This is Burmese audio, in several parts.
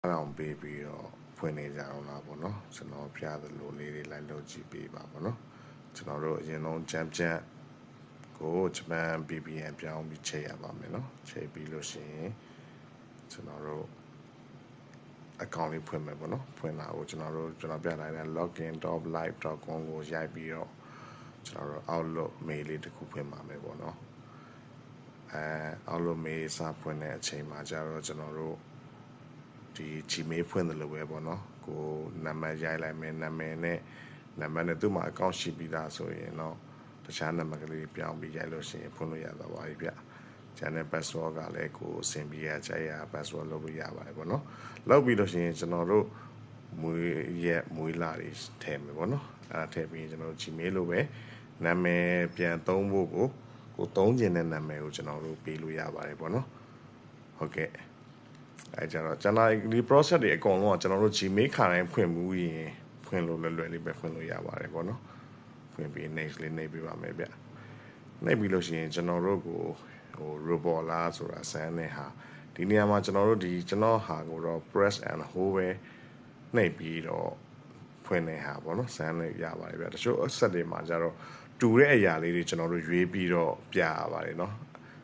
အောင်ပေးပြီးတော့ဖွင့်နေကြအောင်လားပေါ့နော်ကျွန်တော်ပြသလိုလေးတွေလိုက်လုပ်ကြည့်ပေးပါပေါ့နော်ကျွန်တော်တို့အရင်ဆုံးကြမ်းကြမ်းကိုဂျပန် VPN ပြောင်းပြီးချိန်ရပါမယ်နော်ချိန်ပြီးလို့ရှိရင်ကျွန်တော်တို့ account လေးဖွင့်မယ်ပေါ့နော်ဖွင့်တာကိုကျွန်တော်ပြလိုက်တဲ့ login.live.com ကိုရိုက်ပြီးတော့ကျွန်တော်တို့ Outlook mail လေးတစ်ခုဖွင့်ပါမယ်ပေါ့နော်Outlook mail စဖွင့်တဲ့အချိန်မှာကျတော့ကျွန်တော်တို့ဒီ Gmail ဖွင့်တယ်လို့ပဲပေါ့နော်ကိုနံပါတ်ရိုက်လိုက်မယ်နာမည်နဲ့နံပါတ်နဲ့သူ့မှာ account ရှိပြီးသားဆိုရင်တော့တခြားနံပါတ်ကလေးပြောင်းပြီးရိုက်လို့ရှိရင်ဖွင့်လို့ရသွားပါပြီဗျကျန်တဲ့ password ကလည်းကိုအဆင်ပြေကြရ password လုပ်လို့ရပါတယ်ပေါ့နော်လုပ်ပြီးလို့ရှိရင်ကျွန်တော်တို့မွေးလာတွေထည့်မယ်ပေါ့နော်အဲ့ဒါထည့်ပြီးကျွန်တော်တို့ Gmail လို့ပဲနာမည်ပြန်သုံးဖို့ကိုသုံးကျင်တဲ့နာမည်ကိုကျွန်တော်တို့ပေးလို့ရပါတယ်ပေါ့နော်ဟုတ်ကဲ့အဲကြတော့ကျွန်တော်ဒီ process တွေအကုန်လုံးကကျွန်တော်တို့ Gmail ခါတိုင်းဖွင့်မှုရင်ဖွင့်လို့လွယ်လေးပဲဖွင့်လို့ရပါတယ်ပေါ့နော်ဖွင့်ပြီး next လေးနှိပ်ပေးပါမယ်ဗျနှိပ်ပြီးလို့ရှိရင်ကျွန်တော်တို့ကိုrobot လားဆိုတာစမ်းတဲ့ဟာဒီနေရာမှာကျွန်တော်ဟာကိုတော့ press and hold ပဲနှိပ်ပြီးတော့ဖွင့်တဲ့ဟာပေါ့နော်စမ်းလို့ရပါတယ်ဗျတချို့အဆက်တွေမှာကျတော့တူတဲ့အရာလေးတွေကျွန်တော်တို့ရွေးပြီးတော့ပြရပါတယ်เนาะ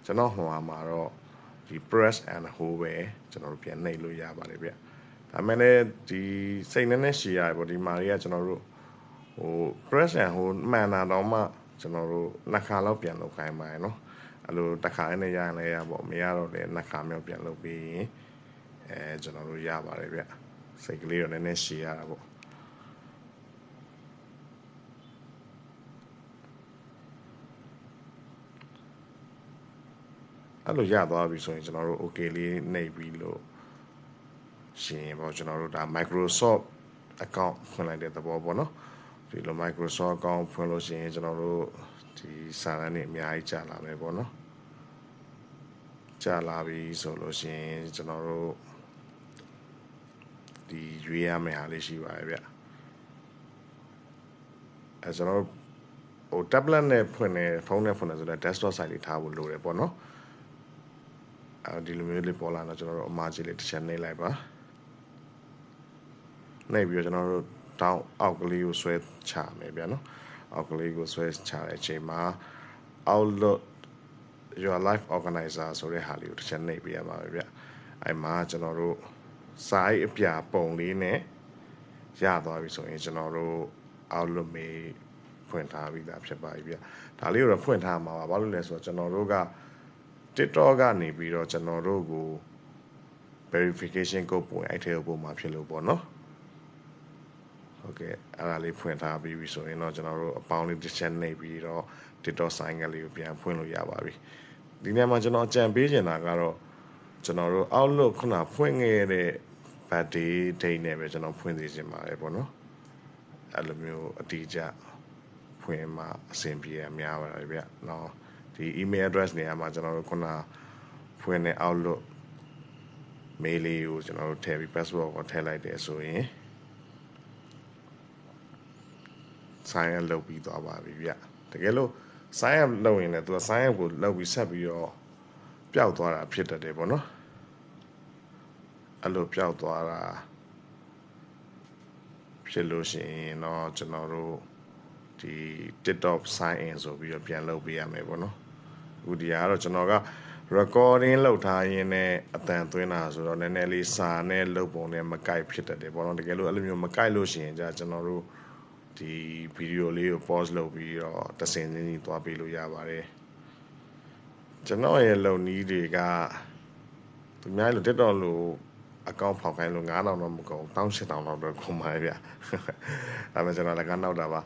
ကျွန်တော်ဟိုမှာတော့ဒီ press and hold ပဲကျွန်တော်တို့ပြန်နှိပ်လို့ရပါတယ်ဗျဒါမဲ့လည်းဒီစိတ်နဲ့ရှည်ရတယ်ပေါ့ဒီမာတွေကကျွန်တော်တို့press and hold မှန်တာတော့မှကျွန်တော်တို့နှစ်ခါလောက်ပြန်လုပ်ခိုင်းပါတယ်เนาะအဲ့လိုတစ်ခါနဲ့ရရင်လည်းရပေါ့မရတော့လည်းနှစ်ခါမျိုးပြန်လုပ်ပြီးရင်ကျွန်တော်တို့ရပါတယ်ဗျစိတ်ကလေးတော့နည်းနည်းရှည်ရတာပေါ့အဲ့လိုရသွားပြီဆိုရင်ကျွန်တော်တို့ okay လေးနှိပ်ပြီးလို့ရှင်ပေါ့ကျွန်တော်တို့ဒါ Microsoft account ဖွင့်လိုက်တဲ့သဘောပေါ့နော်ဒီလို Microsoft account ဖွင့်လို့ရှိရင်ကျွန်တော်တို့ဒီစာရင်းတွေအများကြီးကြာလာမယ်ပေါ့နော်ကြာလာပြီဆိုလို့ရှိရင်ကျွန်တော်တို့ဒီရွေးရမယ့်ဟာလေးရှိပါတယ်ဗျအဲကျွန်တော်တို့tablet နဲ့ဖွင့်နေဖုန်းနဲ့ဖွင့်နေဆိုတော့ desktop site လေးထားဖို့လိုတယ်ပေါ့နော်ဒီလိုမျိုးလေးပေါ်လာတော့ကျွန်တော်တို့အမားကြီးလေးတစ်ချက်နှိပ်လိုက်ပါနှိပ်ပြီးတော့ကျွန်တော်တို့တောင်းအောက်ကလေးကိုဆွဲချမယ်ဗျာနော်အောက်ကလေးကိုဆွဲချတဲ့အချိန်မှာ Outlook your life organizer ဆိုတဲ့ဟာလေးကိုတစ်ချက်နှိပ်ပေးရပါမယ်ဗျအဲ့မှာကျွန်တော်တို့စာအိတ်အပြပုံလေးနဲ့ရသွားပြီဆိုရင်ကျွန်တော်တို့ Outlook mail ဖွင့်ထားပြီးသားဖြစ်ပါပြီဗျဒါလေးကိုတော့ဖွင့်ထားမှာပါဘာလို့လဲဆိုတော့ကျွန်တော်တို့က TikTok ကနေပြီးတော့ကျွန်တော်တို့ကို verification code ပို့အဲ့ထဲကိုပို့မှာဖြစ်လို့ပေါ့နော်ဟုတ်ကဲ့အဲ့ဒါလေးဖွင့်ထားပြီးပြီဆိုရင်တော့ကျွန်တော်တို့အပေါင်းလေးတစ်ချက်နှိပ်ပြီးတော့ TikTok sign ကလေးကိုပြန်ဖွင့်လို့ရပါပြီဒီနေ့မှာကျွန်တော်အကြံပေးချင်တာကတော့ကျွန်တော်တို့ Outlook ခုနဖွင့်ခဲ့တဲ့ birthday date နဲ့ပဲကျွန်တော်ဖွင့်သေးချင်ပါတယ်ပေါ့နော်အဲ့လိုမျိုးအတိအကျဖွင့်မှအဆင်ပြေအများပါတယ်ဗျနော်ဒီ email address နေရာမှာကျွန်တော်တို့ခုနဖွင့်တဲ့ Outlook mail လေးကိုကျွန်တော်တို့ထည့်ပြီး password ကိုထည့်လိုက်တယ်ဆိုရင် sign up လုပ်ပြီးသွားပါပြီဗျတကယ်လို့ sign up လုပ်ရင်လည်းသူက sign up ကိုလုပ်ပြီးဆက်ပြီးတော့ပျောက်သွားတာဖြစ်တတ်တယ်ပေါ့နော်အဲ့လိုပျောက်သွားတာဖြစ်လို့ရှိရင်တော့ကျွန်တော်တို့ဒီ TikTok sign in ဆိုပြီးတော့ပြန်လုပ်ပေးရမယ်ပေါ့နော်အခုဒီကတော့ကျွန်တော်က recording လုပ်ထားရင်းနဲ့အတန်သွင်းတာဆိုတော့နည်းနည်းလေးစာနဲ့လုပ်ပုံနဲ့မကိုက်ဖြစ်တတ်တယ်ပေါ့နော်တကယ်လို့အဲ့လိုမျိုးမကိုက်လို့ရှိရင်じゃကျွန်တော်တို့ဒီဗီဒီယိုလေးကို pause လုပ်ပြီးတော့တဆင်ချင်းကြီးသွားပေးလို့ရပါတယ်ကျွန်တော်ရဲ့လုပ်နည်းတွေကသူများလို့ TikTok လို့အကောင့်ဖောက်ခိုင်းလို့9000တော့မကုန်18000လောက်တော့ကုန်ပါဗျာဒါပေမဲ့ကျွန်တော်လည်းကနောက်တာပါ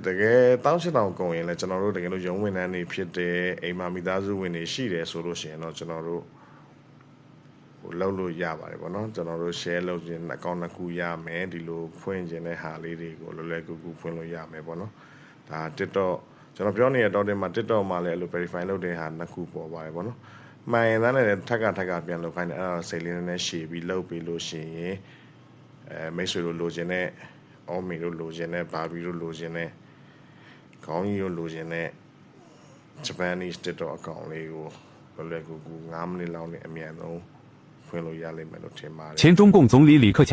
တကယ်18000ကုန်ရင်လည်းကျွန်တော်တို့တကယ်လို့ရုံးဝင်တန်းနေဖြစ်တဲ့အိမ်မှာမိသားစုဝင်တွေရှိတယ်ဆိုလို့ရှိရင်တော့ကျွန်တော်တို့လောက်လို့ရပါတယ်ပေါ့နော်ကျွန်တော်တို့ share လုပ်ခြင်းအကောင့်တစ်ခုရမယ်ဒီလိုဖွင့်ခြင်းတဲ့ဟာလေးတွေကိုလွယ်လွယ်ကူကူဖွင့်လို့ရမယ်ပေါ့နော်ဒါ TikTok ကျွန်တော်ပြောနေတဲ့တော့တင်မှာ TikTok မှာလည်းအဲ့လို verify လုပ်တဲ့ဟာနှစ်ခုပေါ်ပါတယ်ပေါ့နော်မှန်ရင်လည်းထက်ကပြန်လုပ်ခိုင်းတယ်အဲ့ဒါစိတ်လေးနည်းနည်းရှည်ပြီးလုပ်ပြီးလို့ရှိရင်မိတ်ဆွေတို့လိုချင်တဲ့အော်မီတို့လိုချင်တဲ့ဘာဘီတို့လိုချင်တဲ့ခေါင်းကြီးတို့လိုချင်တဲ့ Japanese TikTok account လေးကိုလွယ်လွယ်ကူကူ9မိနစ်လောက်နဲ့အမြန်ဆုံး ဖွင့်လို့ရလိမ့်မယ်လို့ထင်ပါတယ်前中共总理李克强。